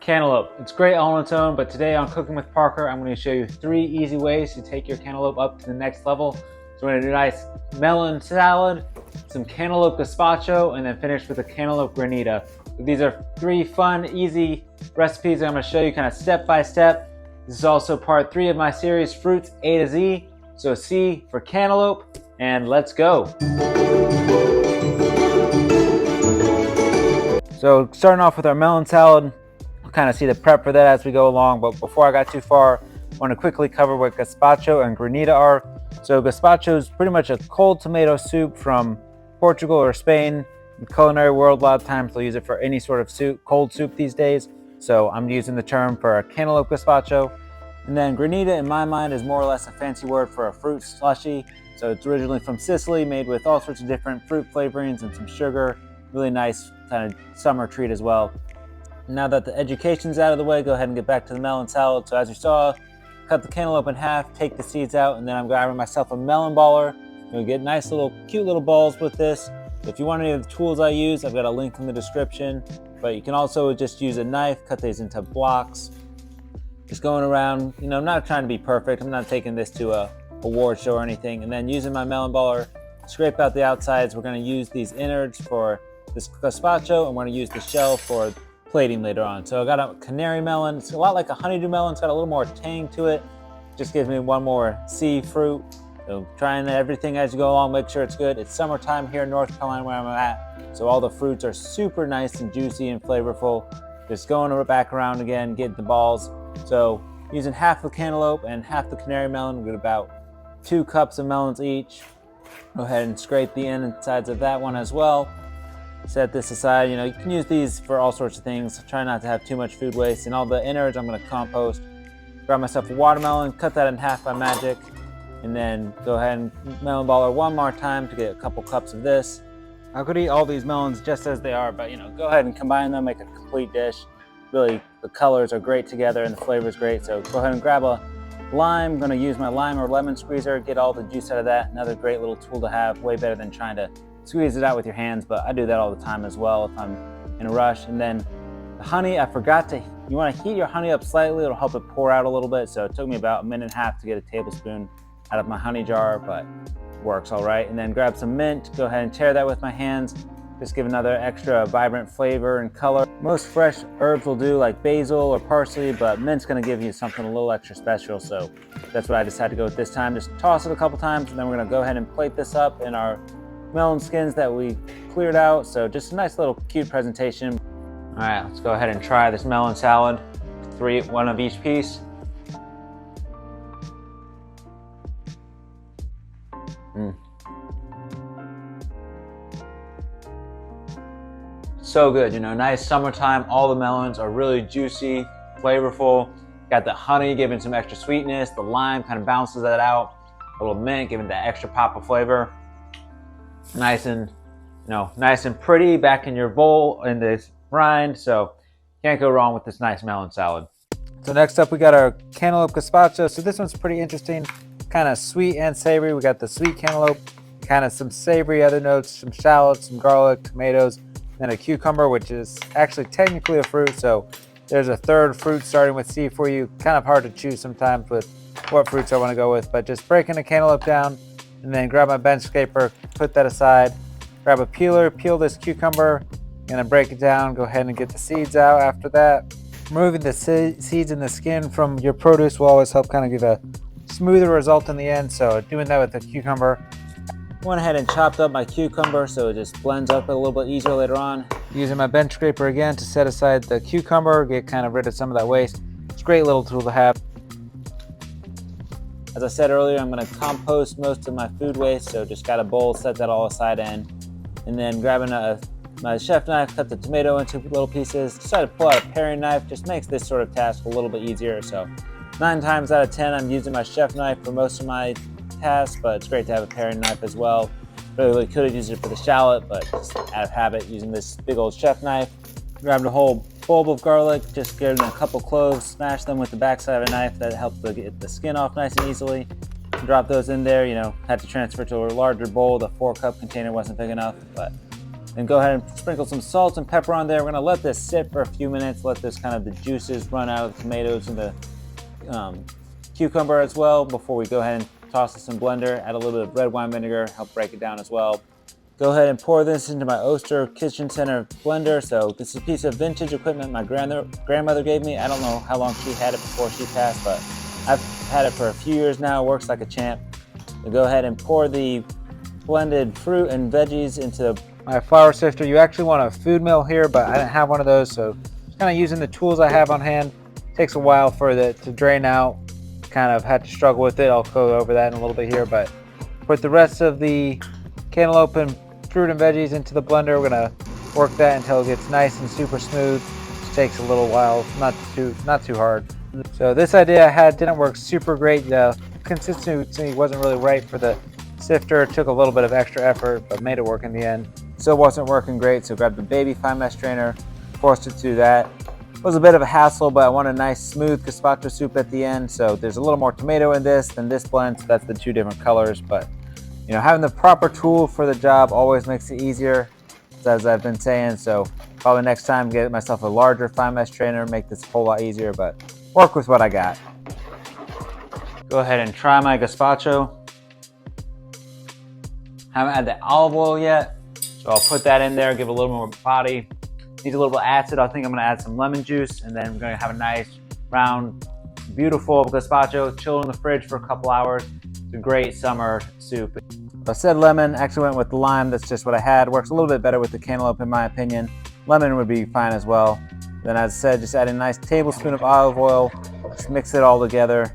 Cantaloupe. It's great all on its own, but today on Cooking with Parker, I'm going to show you 3 easy ways to take your cantaloupe up to the next level. So we're going to do a nice melon salad, some cantaloupe gazpacho, and then finish with a cantaloupe granita. These are 3 fun, easy recipes that I'm going to show you kind of step by step. This is also part 3 of my series, Fruits A to Z. So C for cantaloupe, and let's go. So starting off with our melon salad, we'll kind of see the prep for that as we go along. But before I got too far, I want to quickly cover what gazpacho and granita are. So gazpacho is pretty much a cold tomato soup from Portugal or Spain. In the culinary world, a lot of times they'll use it for any sort of soup, cold soup these days. So I'm using the term for a cantaloupe gazpacho. And then granita, in my mind, is more or less a fancy word for a fruit slushy. So it's originally from Sicily, made with all sorts of different fruit flavorings and some sugar. Really nice kind of summer treat as well. Now that the education's out of the way, go ahead and get back to the melon salad. So as you saw, cut the cantaloupe in half, take the seeds out, and then I'm grabbing myself a melon baller. You'll get nice little, cute little balls with this. If you want any of the tools I use, I've got a link in the description. But you can also just use a knife, cut these into blocks. Just going around, I'm not trying to be perfect. I'm not taking this to a award show or anything. And then using my melon baller, scrape out the outsides. We're going to use these innards for this gazpacho, and we're going to use the shell for plating later on. So I got a canary melon. It's a lot like a honeydew melon. It's got a little more tang to it. Just gives me one more C fruit. So trying everything as you go along, make sure it's good. It's summertime here in North Carolina where I'm at, so all the fruits are super nice and juicy and flavorful. Just going back around again, getting the balls. So using half the cantaloupe and half the canary melon, we get about 2 cups of melons each. Go ahead and scrape the insides of that one as well. Set this aside. You can use these for all sorts of things. Try not to have too much food waste. And all the innards I'm going to compost. Grab myself a watermelon, cut that in half by magic, and then go ahead and melon baller one more time to get a couple cups of this. I could eat all these melons just as they are, but go ahead and combine them, make a complete dish. Really, the colors are great together and the flavor is great. So go ahead and grab a lime. I'm going to use my lime or lemon squeezer, get all the juice out of that. Another great little tool to have, way better than trying to squeeze it out with your hands, but I do that all the time as well if I'm in a rush. And then the honey, I forgot to, you want to heat your honey up slightly. It'll help it pour out a little bit. So it took me about 1.5 minutes to get a tablespoon out of my honey jar, but works all right. And then grab some mint, go ahead and tear that with my hands. Just give another extra vibrant flavor and color. Most fresh herbs will do, like basil or parsley, but mint's gonna give you something a little extra special. So that's what I decided to go with this time. Just toss it a couple times, and then we're gonna go ahead and plate this up in our melon skins that we cleared out. So just a nice little cute presentation. All right, let's go ahead and try this melon salad. 1 of each piece. So good, nice summertime. All the melons are really juicy, flavorful. Got the honey giving some extra sweetness. The lime kind of balances that out. A little mint giving that extra pop of flavor. Nice and, nice and pretty back in your bowl in this rind. So can't go wrong with this nice melon salad. So next up we got our cantaloupe gazpacho. So this one's pretty interesting, kind of sweet and savory. We got the sweet cantaloupe, kind of some savory other notes, some shallots, some garlic, tomatoes, and a cucumber, which is actually technically a fruit. So there's a third fruit starting with C for you. Kind of hard to choose sometimes with what fruits I want to go with, but just breaking the cantaloupe down, and then grab my bench scraper, put that aside, grab a peeler, peel this cucumber, gonna break it down, go ahead and get the seeds out after that. Removing the seeds and the skin from your produce will always help kind of give a smoother result in the end. So doing that with the cucumber. Went ahead and chopped up my cucumber so it just blends up a little bit easier later on. Using my bench scraper again to set aside the cucumber, get kind of rid of some of that waste. It's a great little tool to have. As I said earlier, I'm going to compost most of my food waste, so just got a bowl, set that all aside in. And then grabbing my chef knife, cut the tomato into little pieces. Decided to pull out a paring knife, just makes this sort of task a little bit easier. So 9 times out of 10, I'm using my chef knife for most of my tasks, but it's great to have a paring knife as well. Really could have used it for the shallot, but just out of habit using this big old chef knife. Grabbed a whole bulb of garlic, just give them a couple cloves, smash them with the backside of a knife. That helps to get the skin off nice and easily. Drop those in there. Had to transfer to a larger bowl. The 4-cup container wasn't big enough, but Then go ahead and sprinkle some salt and pepper on there. We're gonna let this sit for a few minutes, let this kind of the juices run out of the tomatoes and the cucumber as well before we go ahead and toss this in blender. Add a little bit of red wine vinegar, help break it down as well. Go ahead and pour this into my Oster Kitchen Center blender. So this is a piece of vintage equipment my grandmother gave me. I don't know how long she had it before she passed, but I've had it for a few years now. It works like a champ. So go ahead and pour the blended fruit and veggies into my flour sifter. You actually want a food mill here, but I didn't have one of those, so just kind of using the tools I have on hand. It takes a while for it to drain out. Kind of had to struggle with it. I'll go over that in a little bit here, but put the rest of the cantaloupe and fruit and veggies into the blender. We're gonna work that until it gets nice and super smooth. It takes a little while, not too hard. So this idea I had didn't work super great. The consistency wasn't really right for the sifter. It took a little bit of extra effort, but made it work in the end. Still wasn't working great, so grabbed the baby fine mesh strainer, forced it through that. It was a bit of a hassle, but I want a nice smooth gazpacho soup at the end. So there's a little more tomato in this than this blend, so that's the two different colors. But you know, having the proper tool for the job always makes it easier, as I've been saying. So probably next time get myself a larger fine mesh strainer, make this a whole lot easier, but work with what I got. Go ahead and try my gazpacho. Haven't had the olive oil yet, so I'll put that in there, give it a little more body. Needs a little bit of acid. I think I'm gonna add some lemon juice, and then we're gonna have a nice, round, beautiful gazpacho, chill in the fridge for a couple hours. It's a great summer soup. I said lemon, actually went with the lime. That's just what I had. Works a little bit better with the cantaloupe in my opinion. Lemon would be fine as well. Then as I said, just add a nice tablespoon of olive oil, just mix it all together.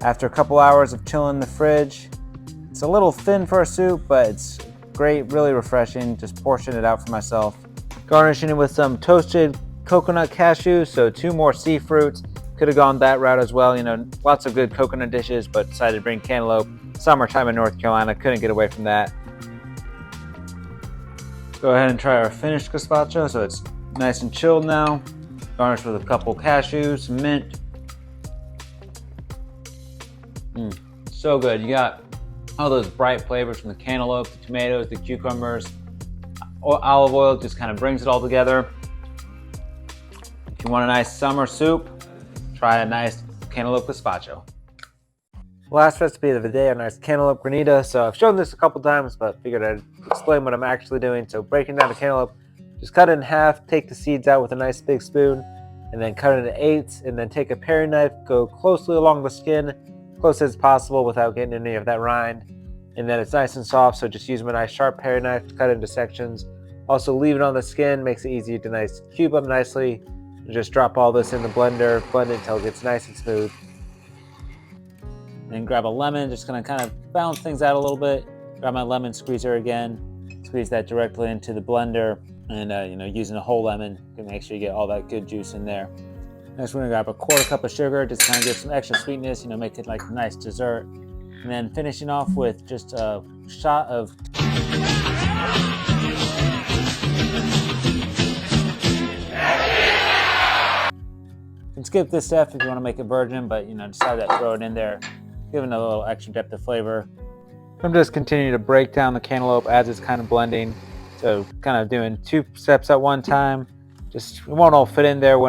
After a couple hours of chilling in the fridge, it's a little thin for a soup, but it's great, really refreshing. Just portion it out for myself. Garnishing it with some toasted coconut cashews, so 2 more sea fruits. Could have gone that route as well. You know, lots of good coconut dishes, but decided to bring cantaloupe. Summertime in North Carolina, couldn't get away from that. Go ahead and try our finished gazpacho. So it's nice and chilled now. Garnished with a couple cashews, some mint. So good. You got all those bright flavors from the cantaloupe, the tomatoes, the cucumbers. Olive oil just kind of brings it all together. If you want a nice summer soup, try a nice cantaloupe gazpacho. Last recipe of the day, a nice cantaloupe granita. So I've shown this a couple times, but figured I'd explain what I'm actually doing. So breaking down the cantaloupe, just cut it in half, take the seeds out with a nice big spoon, and then cut it into eighths, and then take a paring knife, go closely along the skin, close as possible without getting any of that rind. And then it's nice and soft, so just use a nice sharp paring knife to cut it into sections. Also leave it on the skin, makes it easy to cube up nicely. And just drop all this in the blender, blend it until it gets nice and smooth. And grab a lemon, just gonna kind of balance things out a little bit. Grab my lemon squeezer again, squeeze that directly into the blender, and you know, using a whole lemon, you can make sure you get all that good juice in there. Next, we're gonna grab a 1/4 cup of sugar, just kind of give some extra sweetness, you know, make it like a nice dessert. And then finishing off with just a shot of you can skip this step if you want to make it virgin, but you know, decide that throw it in there, giving it a little extra depth of flavor. I'm just continuing to break down the cantaloupe as it's kind of blending, so kind of doing 2 steps at one time. Just it won't all fit in there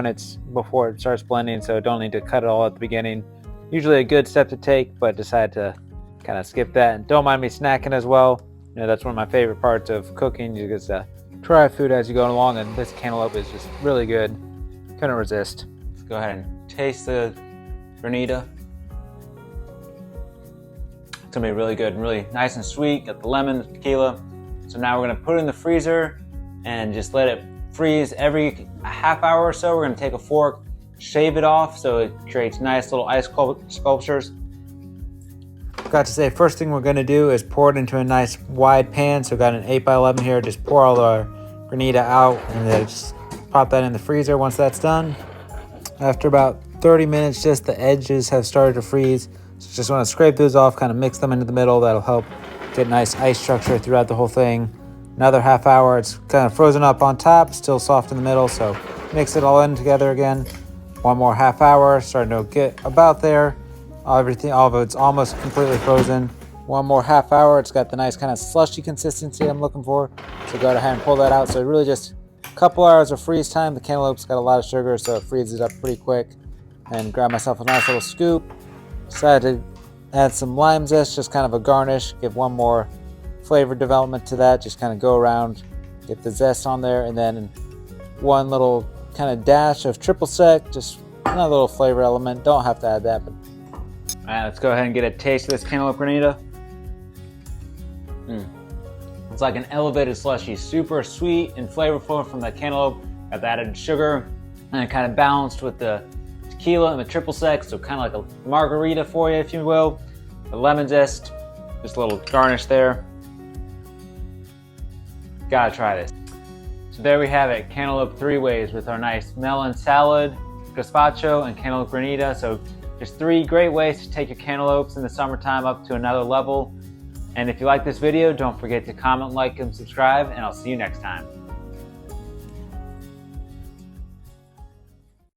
before it starts blending, so don't need to cut it all at the beginning. Usually a good step to take, but decided to kind of skip that. And don't mind me snacking as well. You know, that's one of my favorite parts of cooking. You get to try food as you go along, and this cantaloupe is just really good. Couldn't resist. Let's go ahead and taste the granita. It's gonna be really good and really nice and sweet. Got the lemon, the tequila. So now we're gonna put it in the freezer and just let it freeze every half hour or so. We're gonna take a fork, shave it off so it creates nice little ice sculptures. Forgot to say, first thing we're gonna do is pour it into a nice wide pan. So got an 8x11 here, just pour all our granita out and then just pop that in the freezer once that's done. After about 30 minutes, just the edges have started to freeze. So just wanna scrape those off, kind of mix them into the middle. That'll help get nice ice structure throughout the whole thing. Another half hour, it's kind of frozen up on top, still soft in the middle. So mix it all in together again. One more half hour, starting to get about there. All of it's almost completely frozen. one more half hour. It's got the nice kind of slushy consistency I'm looking for. So go ahead and pull that out. So really just a couple hours of freeze time. The cantaloupe's got a lot of sugar, so it freezes up pretty quick. And grab myself a nice little scoop. Decided to add some lime zest, just kind of a garnish. Give one more flavor development to that. Just kind of go around, get the zest on there, and then one little kind of dash of triple sec, just another little flavor element. Don't have to add that, but all right, let's go ahead and get a taste of this cantaloupe granita. It's like an elevated slushy, super sweet and flavorful from the cantaloupe. Got the added sugar and it kind of balanced with the tequila and the triple sec, so kind of like a margarita for you, if you will. The lemon zest, just a little garnish there. Gotta try this. So there we have it, cantaloupe three ways with our nice melon salad, gazpacho, and cantaloupe granita. So just three great ways to take your cantaloupes in the summertime up to another level. And if you like this video, don't forget to comment, like, and subscribe, and I'll see you next time.